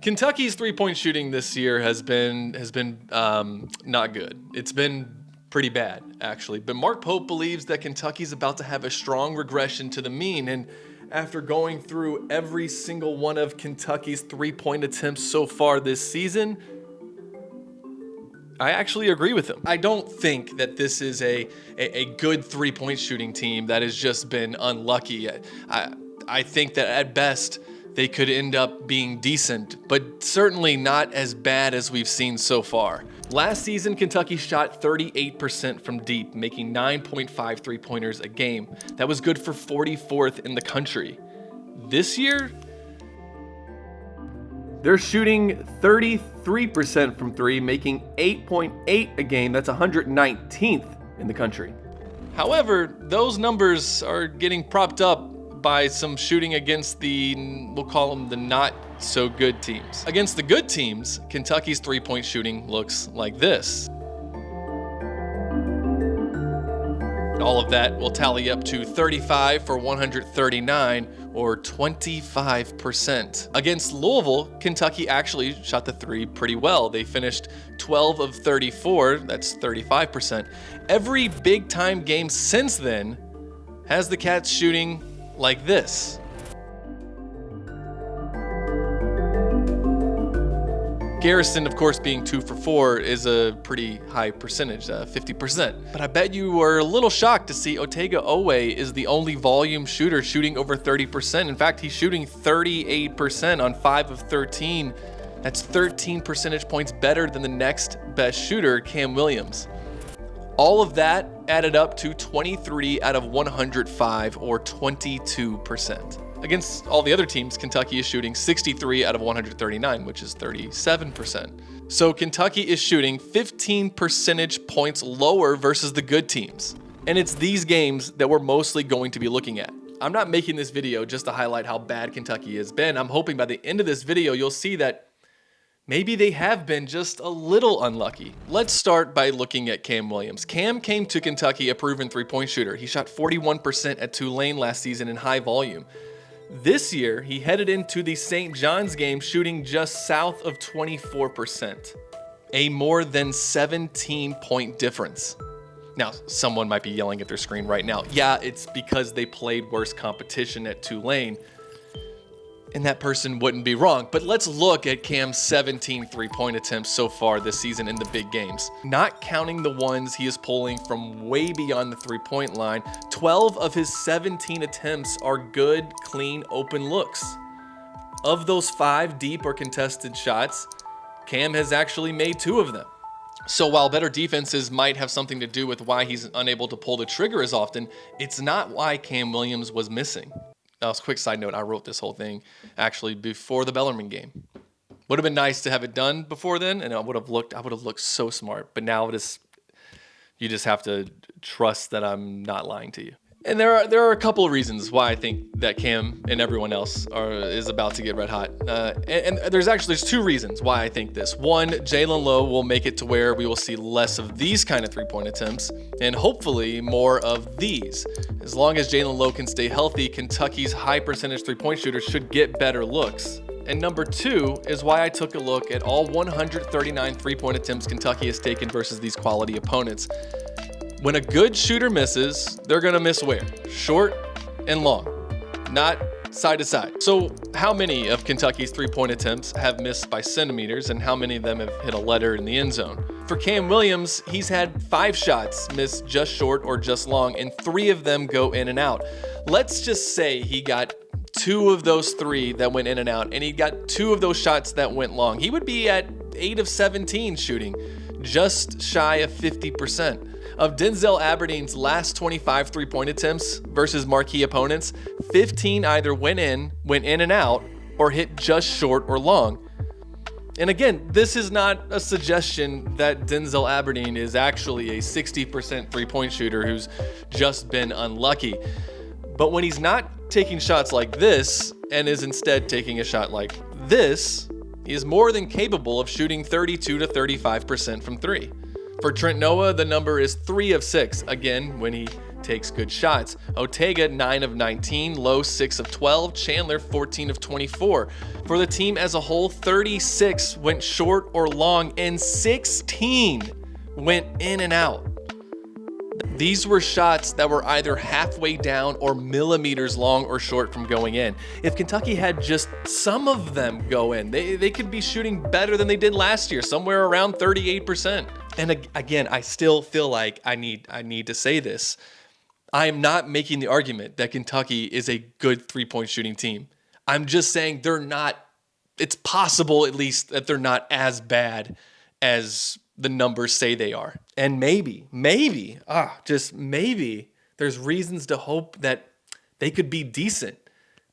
Kentucky's three-point shooting this year has been not good. It's been pretty bad, actually. But Mark Pope believes that Kentucky's about to have a strong regression to the mean. And after going through every single one of Kentucky's three-point attempts so far this season, I actually agree with him. I don't think that this is a good three-point shooting team that has just been unlucky. I think that at best, they could end up being decent, but certainly not as bad as we've seen so far. Last season, Kentucky shot 38% from deep, making 9.5 three-pointers a game. That was good for 44th in the country. This year, they're shooting 33% from three, making 8.8 a game. That's 119th in the country. However, those numbers are getting propped up by some shooting against we'll call them the not so good teams. Against the good teams, Kentucky's three-point shooting looks like this. All of that will tally up to 35 for 139, or 25%. Against Louisville, Kentucky actually shot the three pretty well. They finished 12 of 34, that's 35%. Every big-time game since then has the Cats shooting like this. Garrison, of course, being 2 for 4 is a pretty high percentage, 50%. But I bet you were a little shocked to see Otega Owe is the only volume shooter shooting over 30%. In fact, he's shooting 38% on 5 of 13. That's 13 percentage points better than the next best shooter, Kam Williams. All of that added up to 23 out of 105, or 22%. Against all the other teams, Kentucky is shooting 63 out of 139, which is 37%. So Kentucky is shooting 15 percentage points lower versus the good teams. And it's these games that we're mostly going to be looking at. I'm not making this video just to highlight how bad Kentucky has been. I'm hoping by the end of this video, you'll see that maybe they have been just a little unlucky. Let's start by looking at Kam Williams. Kam came to Kentucky a proven three-point shooter. He shot 41% at Tulane last season in high volume. This year, he headed into the St. John's game shooting just south of 24%, a more than 17-point difference. Now, someone might be yelling at their screen right now. Yeah, it's because they played worse competition at Tulane. And that person wouldn't be wrong. But let's look at Kam's 17 three-point attempts so far this season in the big games. Not counting the ones he is pulling from way beyond the three-point line, 12 of his 17 attempts are good, clean, open looks. Of those 5 deep or contested shots, Kam has actually made 2 of them. So while better defenses might have something to do with why he's unable to pull the trigger as often, it's not why Kam Williams was missing. Now, as a quick side note, I wrote this whole thing actually before the Bellarmine game. Would have been nice to have it done before then, and I would have looked so smart. But now you just have to trust that I'm not lying to you. And there are a couple of reasons why I think that Kam and everyone else is about to get red hot. And there's 2 reasons why I think this. One, Jaland Lowe will make it to where we will see less of these kind of three-point attempts and hopefully more of these. As long as Jaland Lowe can stay healthy, Kentucky's high percentage three-point shooters should get better looks. And number 2 is why I took a look at all 139 three-point attempts Kentucky has taken versus these quality opponents. When a good shooter misses, they're going to miss where? Short and long, not side to side. So how many of Kentucky's three-point attempts have missed by centimeters, and how many of them have hit a letter in the end zone? For Kam Williams, he's had 5 shots miss just short or just long, and 3 of them go in and out. Let's just say he got 2 of those 3 that went in and out, and he got 2 of those shots that went long. He would be at 8 of 17 shooting, just shy of 50%. Of Denzel Aberdeen's last 25 three-point attempts versus marquee opponents, 15 either went in and out, or hit just short or long. And again, this is not a suggestion that Denzel Aberdeen is actually a 60% three-point shooter who's just been unlucky. But when he's not taking shots like this and is instead taking a shot like this, he is more than capable of shooting 32 to 35% from 3. For Trent Noah, the number is 3 of 6, again, when he takes good shots. Ortega 9 of 19, Lowe 6 of 12, Chandler 14 of 24. For the team as a whole, 36 went short or long and 16 went in and out. These were shots that were either halfway down or millimeters long or short from going in. If Kentucky had just some of them go in, they could be shooting better than they did last year, somewhere around 38%. And again, I still feel like I need to say this. I am not making the argument that Kentucky is a good three-point shooting team. I'm just saying they're not, it's possible at least that they're not as bad as the numbers say they are. And maybe, just maybe, there's reasons to hope that they could be decent.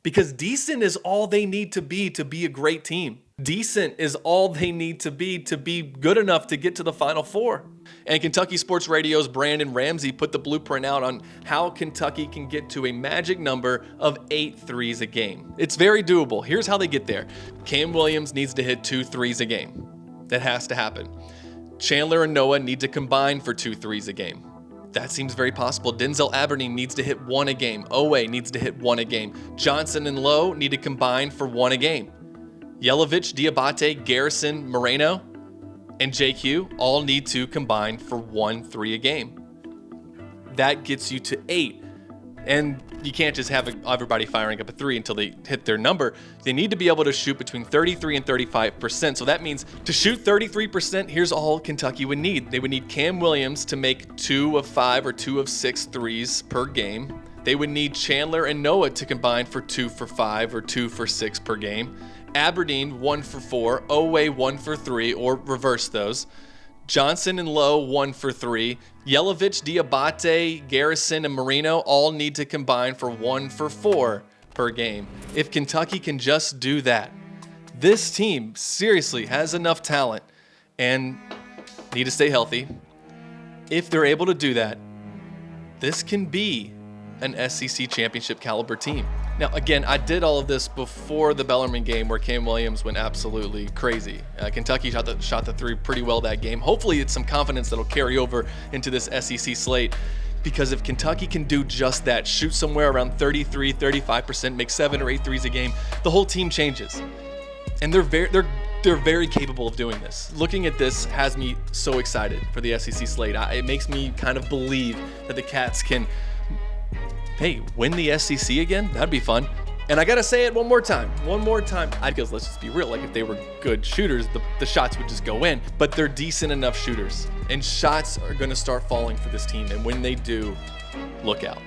Because decent is all they need to be a great team. Decent is all they need to be good enough to get to the Final Four. And Kentucky Sports Radio's Brandon Ramsey put the blueprint out on how Kentucky can get to a magic number of 8 threes a game. It's very doable. Here's how they get there. Kam Williams needs to hit 2 threes a game. That has to happen. Chandler and Noah need to combine for 2 threes a game. That seems very possible. Denzel Aberdeen needs to hit 1 a game. Owe needs to hit 1 a game. Johnson and Lowe need to combine for 1 a game. Yelovich, Diabate, Garrison, Moreno, and JQ all need to combine for 1 3 a game. That gets you to 8. And you can't just have everybody firing up a 3 until they hit their number. They need to be able to shoot between 33 and 35%. So that means to shoot 33%, here's all Kentucky would need. They would need Kam Williams to make 2 of 5 or 2 of 6 threes per game. They would need Chandler and Noah to combine for 2 for 5 or 2 for 6 per game. Aberdeen 1 for 4, Owe 1 for 3, or reverse those. Johnson and Lowe 1 for 3. Yelovich, Diabate, Garrison, and Moreno all need to combine for 1 for 4 per game. If Kentucky can just do that, this team seriously has enough talent and need to stay healthy. If they're able to do that, this can be an SEC championship caliber team. Now, again, I did all of this before the Bellarmine game where Kam Williams went absolutely crazy. Kentucky shot the 3 pretty well that game. Hopefully it's some confidence that'll carry over into this SEC slate, because if Kentucky can do just that, shoot somewhere around 33, 35%, make 7 or 8 threes a game, the whole team changes. And they're very capable of doing this. Looking at this has me so excited for the SEC slate. It makes me kind of believe that the Cats can, win the SEC again? That'd be fun. And I gotta say it one more time. Because let's just be real, like if they were good shooters, the shots would just go in. But they're decent enough shooters. And shots are gonna start falling for this team. And when they do, look out.